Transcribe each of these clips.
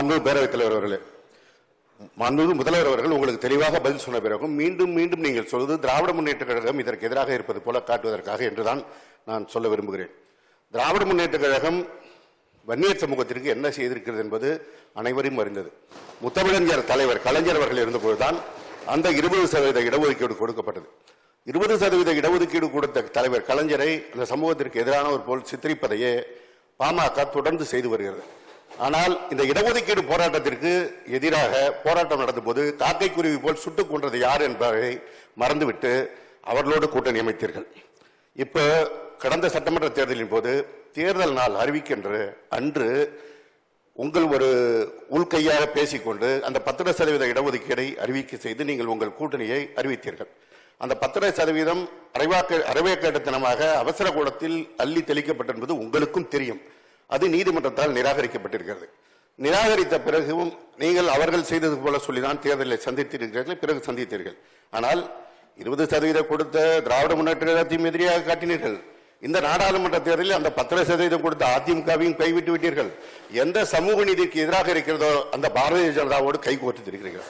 மாண்புமிகு பேரவைத் தலைவர் அவர்களே, மாண்புமிகு முதல்வர் அவர்கள் உங்களுக்கு தெளிவாக பதில் சொன்ன பிறகும் மீண்டும் மீண்டும் நீங்கள் சொல்வது திராவிட முன்னேற்ற கழகம் இதற்கு எதிராக இருப்பது போல காட்டுவதற்காக என்றுதான் நான் சொல்ல விரும்புகிறேன். திராவிட முன்னேற்ற கழகம் வன்னியர் சமூகத்திற்கு என்ன செய்திருக்கிறது என்பது அனைவரும் அறிந்தது. முத்தமிழறிஞர் தலைவர் கலைஞர் அவர்கள் இருந்தபோதுதான் அந்த 20% இடஒதுக்கீடு கொடுக்கப்பட்டது. 20% இடஒதுக்கீடு கொடுத்த தலைவர் கலைஞரை அந்த சமூகத்திற்கு எதிரானவர் போல் சித்தரிப்பதையே பாமக தொடர்ந்து செய்து வருகிறது. ஆனால் இந்த இடஒதுக்கீடு போராட்டத்திற்கு எதிராக போராட்டம் நடந்தபோது காக்கை குருவி போல் சுட்டுக் கொன்றது யார் என்பதை மறந்துவிட்டு அவர்களோடு கூட்டணி அமைத்தீர்கள். இப்ப கடந்த சட்டமன்ற தேர்தலின் போது தேர்தல் நாள் அறிவிக்கின்ற அன்று உங்கள் ஒரு உள்கையாக பேசிக்கொண்டு அந்த 10% இடஒதுக்கீடை அறிவிக்க செய்து நீங்கள் உங்கள் கூட்டணியை அறிவித்தீர்கள். அந்த 10% அரைவேக்காட்டுத்தனமாக அவசர கூடத்தில் அள்ளி தெளிக்கப்பட்டது உங்களுக்கும் தெரியும். அது நீதிமன்றத்தால் நிராகரிக்கப்பட்டிருக்கிறது. நிராகரித்த பிறகும் நீங்கள் அவர்கள் செய்தது போல சொல்லிதான் தேர்தலை சந்தித்திருக்கிறீர்கள், பிறகு சந்தித்தீர்கள். ஆனால் 20% கொடுத்த திராவிட முன்னேற்ற கழகத்தையும் எதிரியாக காட்டினீர்கள். இந்த நாடாளுமன்ற தேர்தலில் அந்த 10% கொடுத்த அதிமுகவையும் கைவிட்டு விட்டீர்கள். எந்த சமூக நீதிக்கு எதிராக இருக்கிறதோ அந்த பாரதிய ஜனதாவோடு கைகோர்த்திருக்கிறீர்கள்.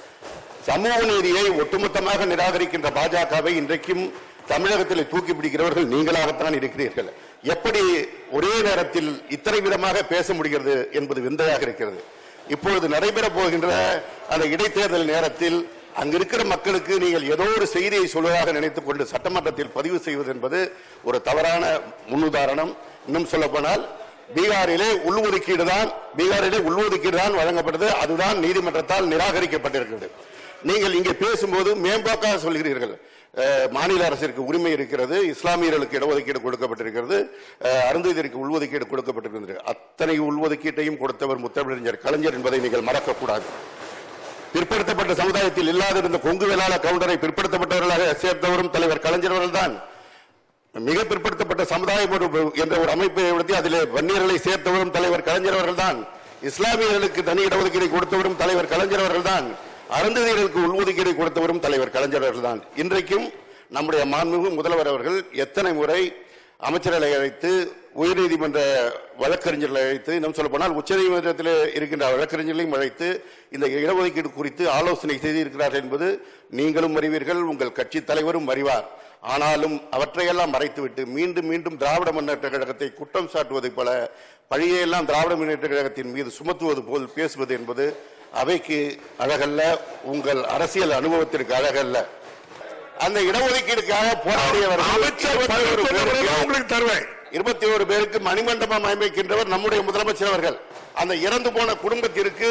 சமூக நீதியை ஒட்டுமொத்தமாக நிராகரிக்கின்ற பாஜகவை இன்றைக்கும் தமிழகத்தில் தூக்கி பிடிக்கிறவர்கள் நீங்களாகத்தான் இருக்கிறீர்கள். எப்படி ஒரே நேரத்தில் இத்தனை விதமாக பேச முடிகிறது என்பது விந்தையாக இருக்கிறது. இப்பொழுது நடைபெறப் போகின்ற அந்த இடைத்தேர்தல் நேரத்தில் அங்கிருக்கிற மக்களுக்கு நீங்கள் ஏதோ ஒரு செய்தியை சொல்வதாக நினைத்துக் கொண்டு சட்டமன்றத்தில் பதிவு செய்வது என்பது ஒரு தவறான முன்னுதாரணம். இன்னும் சொல்ல போனால் பீகாரிலே உள்ஒதுக்கீடு தான் வழங்கப்பட்டது. அதுதான் நீதிமன்றத்தால் நிராகரிக்கப்பட்டிருக்கிறது. நீங்கள் இங்கே பேசும்போது மேம்போக்காக சொல்கிறீர்கள். மாநில அரசிற்கு உரிமை இருக்கிறது, இஸ்லாமியர்களுக்கு இடஒதுக்கீடு கொடுக்கப்பட்டிருக்கிறது, அருந்ததியருக்கு உள்ஒதுக்கீடு கொடுக்கப்பட்டிருக்கிறது. அத்தனை உள்ஒதுக்கீட்டையும் கொடுத்தவர் முத்தமிழறிஞர் கலைஞர் என்பதை நீங்கள் மறக்கக்கூடாது. பிற்படுத்தப்பட்ட சமுதாயத்தில் இல்லாதிருந்த கொங்கு வேளாள கவுண்டரை பிற்படுத்தப்பட்டவர்களாக சேர்த்தவரும் தலைவர் கலைஞர் அவர்கள் தான். மிக பிற்படுத்தப்பட்ட சமுதாயம் என்ற ஒரு அமைப்பை ஏற்படுத்தி அதிலே வன்னியர்களை சேர்த்தவரும் தலைவர் கலைஞர் அவர்கள் தான். இஸ்லாமியர்களுக்கு தனி இடஒதுக்கீடு கொடுத்தவரும் தலைவர் கலைஞர் அவர்கள் தான். அருந்ததியர்களுக்கு உள்ஒதுக்கீடு கொடுத்தவரும் தலைவர் கலைஞர் அவர்கள் தான். இன்றைக்கும் நம்முடைய மாண்புமிகு முதல்வர் அவர்கள் எத்தனை முறை அமைச்சர்களை அழைத்து உயர்நீதிமன்ற வழக்கறிஞர்களை அழைத்து இன்னும் சொல்ல போனால் உச்சநீதிமன்றத்தில் இருக்கின்ற வழக்கறிஞர்களையும் அழைத்து இந்த இடஒதுக்கீடு குறித்து ஆலோசனை செய்திருக்கிறார்கள் என்பது நீங்களும் அறிவீர்கள், உங்கள் கட்சி தலைவரும் அறிவார். ஆனாலும் அவற்றையெல்லாம் மறைத்துவிட்டு மீண்டும் மீண்டும் திராவிட முன்னேற்ற கழகத்தை குற்றம் சாட்டுவதை போல பழியெல்லாம் திராவிட முன்னேற்ற கழகத்தின் மீது சுமத்துவது போல் பேசுவது என்பது அவைக்கு அழகல்ல, உங்கள் அரசியல் அனுபவத்திற்கு அழகல்ல. அந்த இடஒதுக்கீடுக்காக போராடியவர்கள் 21 பேருக்கு மணிமண்டபம் அமைக்கின்றவர் நம்முடைய முதலமைச்சர் அவர்கள். அந்த இறந்து போன குடும்பத்திற்கு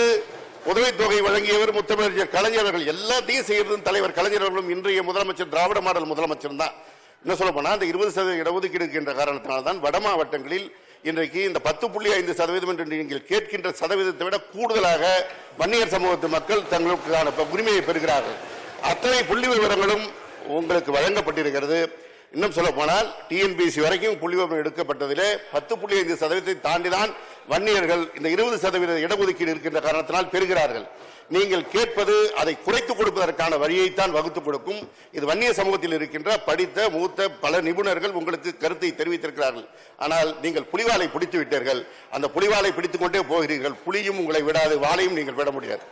உதவித்தொகை வழங்கியவர் முத்தமிழறிஞர் கலைஞர் அவர்கள். எல்லாத்தையும் செய்யறது தலைவர் கலைஞர் அவர்களும் இன்றைய முதலமைச்சர் திராவிட மாடல் முதலமைச்சர் தான். என்ன சொல்ல போனா அந்த 20% இடஒதுக்கீடு இருக்கின்ற காரணத்தினால்தான் வட மாவட்டங்களில் இன்றைக்கு இந்த 10.5% என்று நீங்கள் கேட்கின்ற சதவீதத்தை விட கூடுதலாக வன்னியர் சமூகத்து மக்கள் தங்களுக்கான உரிமையை பெறுகிறார்கள். அத்தனை புள்ளி விவரங்களும் உங்களுக்கு வழங்கப்பட்டிருக்கிறது. இன்னும் சொல்ல போனால் டிஎன்பிசி வரைக்கும் புள்ளி விவரம் எடுக்கப்பட்டதிலே 10.5% தாண்டிதான் வன்னியர்கள் இந்த 20% இடஒதுக்கீடு இருக்கின்ற காரணத்தினால் பெறுகிறார்கள். நீங்கள் கேட்பது அதை குறைத்துக் கொடுப்பதற்கான வழியைத்தான் வகுத்துக் கொடுக்கும். இது வன்னிய சமூகத்தில் இருக்கின்ற படித்த மூத்த பல நிபுணர்கள் உங்களுக்கு கருத்தை தெரிவித்திருக்கிறார்கள். ஆனால் நீங்கள் புலிவாலை பிடித்து விட்டீர்கள். அந்த புலிவாலை பிடித்துக் கொண்டே போகிறீர்கள். புலியும் உங்களை விடாது, வாளையும் நீங்கள் விட முடியாது.